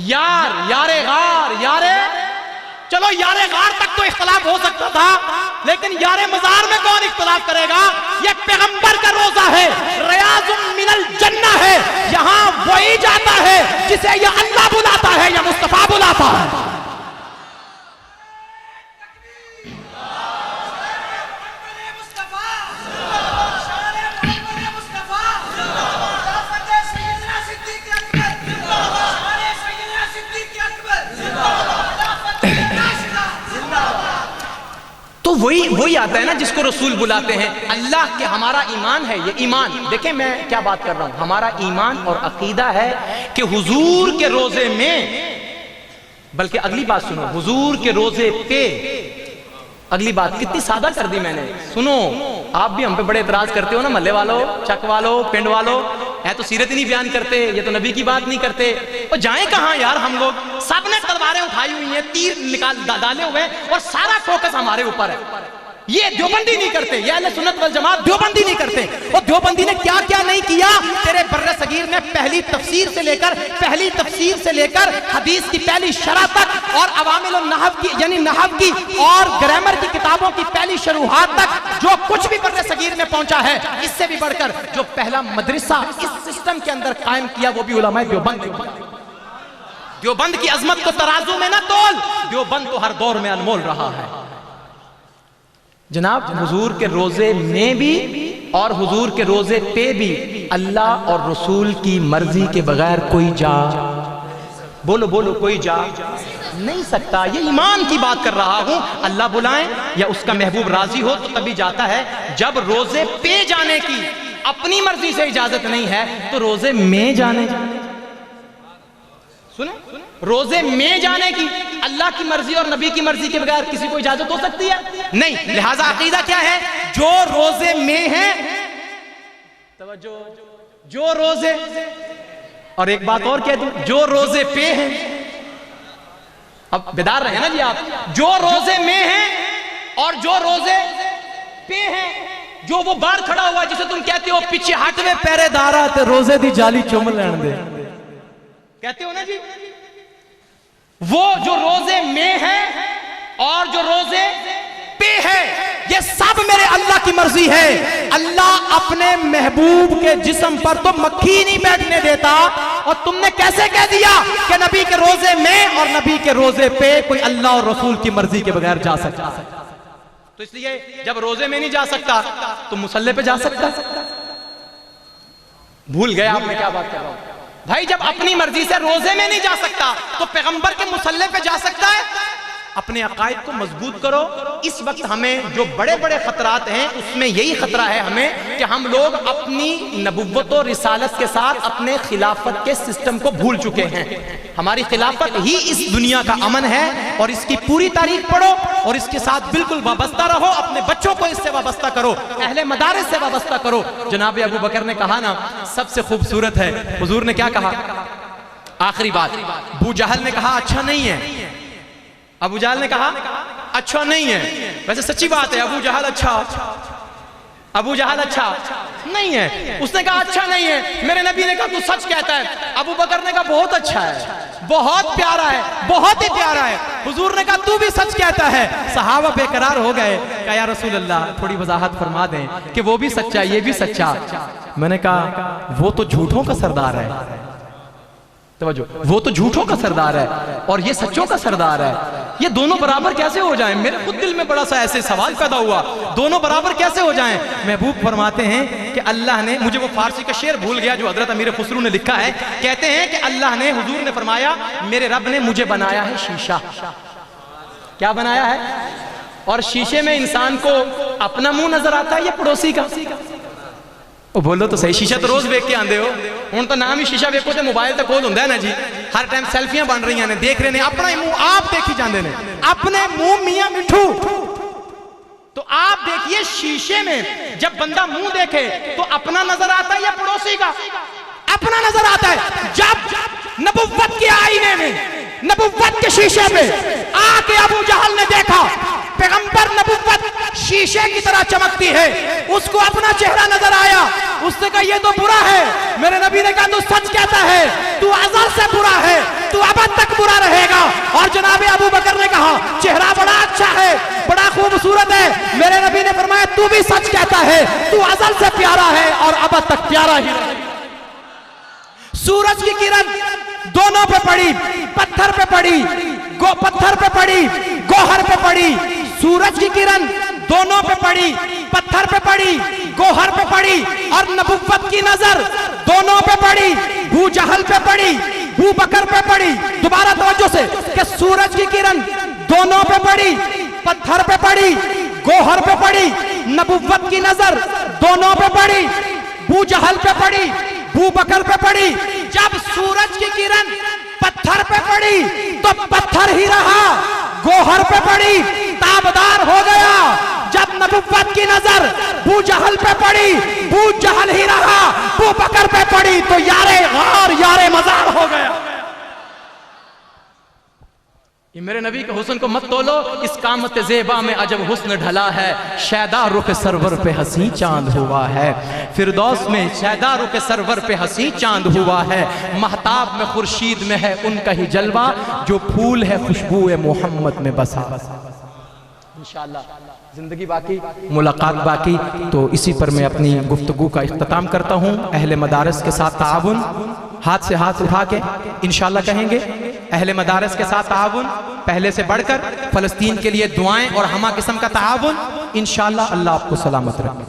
یار، یار غار، یار، چلو یار غار تک تو اختلاف ہو سکتا تھا، لیکن یار مزار میں کون اختلاف کرے گا؟ یہ پیغمبر کا روزہ ہے، ریاض من الجنہ ہے. یہاں وہی جاتا ہے جسے یا اللہ بلاتا ہے یا مصطفیٰ بلاتا ہے. تو وہی آتا ہے نا جس کو رسول بلاتے ہیں. اللہ کے ہمارا ایمان ہے، یہ ایمان دیکھیں میں کیا بات کر رہا ہوں. ہمارا ایمان اور عقیدہ ہے کہ حضور کے روزے میں، بلکہ اگلی بات سنو، حضور کے روزے پہ، اگلی بات کتنی سادہ کر دی میں نے. سنو، آپ بھی ہم پہ بڑے اعتراض کرتے ہو نا، محلے والو، چک والو، پنڈ والو، ہے تو سیرت ہی نہیں بیان کرتے، یہ تو نبی کی بات نہیں کرتے. اور جائیں کہاں یار ہم لوگ؟ سب نے تلواریں اٹھائی ہوئی ہیں، تیر ڈالے ہوئے ہیں، اور سارا فوکس ہمارے اوپر ہے. یہ دیوبندی نہیں کرتے، یہ اہل سنت والجماعت دیوبندی نہیں کرتے. اور دیوبندی نے کیا کیا نہیں کیا تیرے بر صغیر میں، پہلی تفسیر سے لے کر حدیث کی پہلی شرح تک، اور عوامل النحو کی یعنی نحو کی اور گرامر کی کتابوں کی پہلی شروحات تک جو کچھ بھی بر صغیر میں پہنچا ہے، اس سے بھی بڑھ کر جو پہلا مدرسہ اس سسٹم کے اندر قائم کیا وہ بھی علماء دیوبند نے کیا. دیوبند کی عظمت کو ترازو میں نہ تول، دیوبند تو ہر دور میں انمول رہا ہے. جناب حضور کے روزے میں بھی اور حضور کے روزے پہ بھی اللہ اور رسول کی مرضی کے بغیر کوئی جا، بولو بولو، کوئی جا نہیں سکتا۔ یہ ایمان کی بات کر رہا ہوں، اللہ بلائیں یا اس کا محبوب راضی ہو تو تبھی جاتا ہے۔ جب روزے پہ جانے کی اپنی مرضی سے اجازت نہیں ہے تو روزے میں جانے، سنیں، روزے میں جانے کی اللہ کی مرضی اور نبی کی مرضی کے بغیر کسی کو اجازت ہو سکتی ہے؟ نہیں۔ لہذا عقیدہ کیا ہے؟ جو روزے میں ہیں، توجہ، جو روزے، اور ایک بات اور کہہ دوں، جو روزے پہ ہیں، اب بیدار رہے نا جی آپ، جو روزے میں ہیں اور جو روزے پہ ہیں، جو وہ باہر کھڑا ہوا ہے جسے تم کہتے ہو پیچھے ہٹ میں پہرے دارا تے روزے دی جالی چوم لین دے، کہتے ہو نا جی، وہ جو روزے میں ہے اور جو روزے پہ ہے، یہ سب میرے اللہ کی مرضی ہے۔ اللہ اپنے محبوب کے جسم پر تو مکھی نہیں بیٹھنے دیتا، اور تم نے کیسے کہہ دیا کہ نبی کے روزے میں اور نبی کے روزے پہ کوئی اللہ اور رسول کی مرضی کے بغیر جا سکتا؟ تو اس لیے جب روزے میں نہیں جا سکتا تو مصلی پہ جا سکتا؟ بھول گئے آپ میں کیا بات کر رہا ہوں؟ بھائی جب اپنی مرضی سے روزے میں نہیں جا سکتا تو پیغمبر کے مصلی پہ جا سکتا ہے؟ اپنے عقائد کو مضبوط کرو۔ اس وقت ہمیں جو بڑے بڑے خطرات ہیں اس میں یہی خطرہ ہے ہمیں کہ ہم لوگ اپنی نبوت و رسالت کے ساتھ اپنے خلافت کے سسٹم کو بھول چکے ہیں۔ ہماری خلافت ہی اس دنیا کا امن ہے، اور اس کی پوری تاریخ پڑھو اور اس کے ساتھ بالکل وابستہ رہو، اپنے بچوں کو اس سے وابستہ کرو، اہل مدارس سے وابستہ کرو۔ جناب ابو بکر نے کہا نا، سب سے خوبصورت ہے، حضور نے کیا کہا؟ آخری بات، ابو جہل نے کہا اچھا نہیں ہے، ابو جہل نے کہا اچھا نہیں ہے۔ ویسے سچی بات ہے، ابو جہل اچھا نہیں ہے۔ اس نے کہا اچھا نہیں ہے، میرے نبی نے کہا تو سچ کہتا ہے۔ ابو بکر نے کہا بہت اچھا ہے، بہت پیارا ہے، بہت ہی پیارا ہے۔ حضور نے کہا تو بھی سچ کہتا ہے۔ صحابہ بے قرار ہو گئے، کہا یا رسول اللہ تھوڑی وضاحت فرما دیں کہ وہ بھی سچا یہ بھی سچا۔ میں نے کہا وہ تو جھوٹوں کا سردار ہے، توجہ، وہ تو جھوٹوں کا سردار ہے اور یہ سچوں کا سردار ہے، یہ دونوں برابر کیسے ہو جائیں؟ میرے خود دل میں بڑا سا ایسے سوال پیدا ہوا، دونوں برابر کیسے ہو جائیں؟ محبوب فرماتے ہیں کہ اللہ نے، مجھے وہ فارسی کا شعر بھول گیا جو حضرت امیر خسرو نے لکھا ہے، کہتے ہیں کہ اللہ نے، حضور نے فرمایا میرے رب نے مجھے بنایا ہے شیشہ۔ کیا بنایا ہے؟ اور شیشے میں انسان کو اپنا منہ نظر آتا ہے یا پڑوسی کا؟ بولو تو صحیح، شیشہ تو روز بیک کے آندے ہو، ان تو نام ہی شیشہ بیکو تے موبائل تے کھول ہوندہ ہے نا جی، ہر ٹائم سیلفیاں بن رہی ہیں، دیکھ رہے ہیں اپنا منہ، آپ دیکھی جاندے نے اپنے منہ میاں مٹھو۔ تو آپ دیکھئے شیشے میں جب بندہ منہ دیکھے تو اپنا نظر آتا ہے یا پڑوسی کا؟ اپنا نظر آتا ہے۔ جب نبوت کے آئینے میں، نبوت کے شیشے میں آ کے ابو جہل نے دیکھا پیغمبر نبوت شیشے کی طرح چمکتی ہے، اس کو اپنا چہرہ نظر آیا، اس نے کہا یہ تو برا ہے۔ میرے نبی نے کہا تو سچ کہتا ہے، تو ازل سے برا ہے، تو ابد تک برا رہے گا۔ اور جناب ابو بکر نے کہا چہرہ بڑا اچھا ہے، بڑا خوبصورت ہے۔ میرے نبی نے فرمایا تو بھی سچ کہتا ہے، تو ازل سے پیارا ہے اور ابد تک پیارا ہی رہے گا۔ سورج کی کرن دونوں پہ پڑی، پتھر پہ پڑی، پتھر پہ پڑی، گوہر پہ پڑی۔ سورج کی کرن دونوں پہ پڑی، پتھر پہ پڑی، گوہر پہ پڑی، اور نبوت کی نظر دونوں پہ پڑی، ابو جہل پہ پڑی، ابو بکر پہ پڑی۔ دوبارہ توجہ سے کہ سورج کی کرن دونوں پہ پڑی، پتھر پہ پڑی، گوہر پہ پڑی، نبوت کی نظر دونوں پہ پڑی، ابو جہل پہ پڑی، ابو بکر پہ پڑی۔ جب سورج کی کرن پتھر پہ پڑی تو پتھر ہی رہا، گوہر پہ پڑی تابدار ہو گیا۔ جب نبوت کی نظر ابو جہل پہ پڑی، ابو جہل ہی رہا، ابو بکر پہ پڑی تو یارے غار یارے مزار ہو گیا۔ یہ میرے نبی کے حسن کو مت تولو، اس قامت زیبا میں عجب حسن ڈھلا ہے، شیدا رخ سرور پہ حسین چاند ہوا ہے۔ فردوس میں شیدا رخ سرور پہ حسین چاند ہوا ہے، مہتاب میں خورشید میں ہے ان کا ہی جلوہ، جو پھول ہے خوشبو محمد میں بسا۔ انشاءاللہ زندگی باقی، ملاقات باقی، تو اسی پر میں اپنی گفتگو کا اختتام کرتا ہوں۔ اہل مدارس کے ساتھ تعاون، ہاتھ سے ہاتھ اٹھا کے انشاءاللہ کہیں گے، اہل مدارس کے ساتھ تعاون، پہلے سے بڑھ کر فلسطین کے لیے دعائیں اور ہمہ قسم کا تعاون، انشاءاللہ اللہ آپ کو سلامت رکھے۔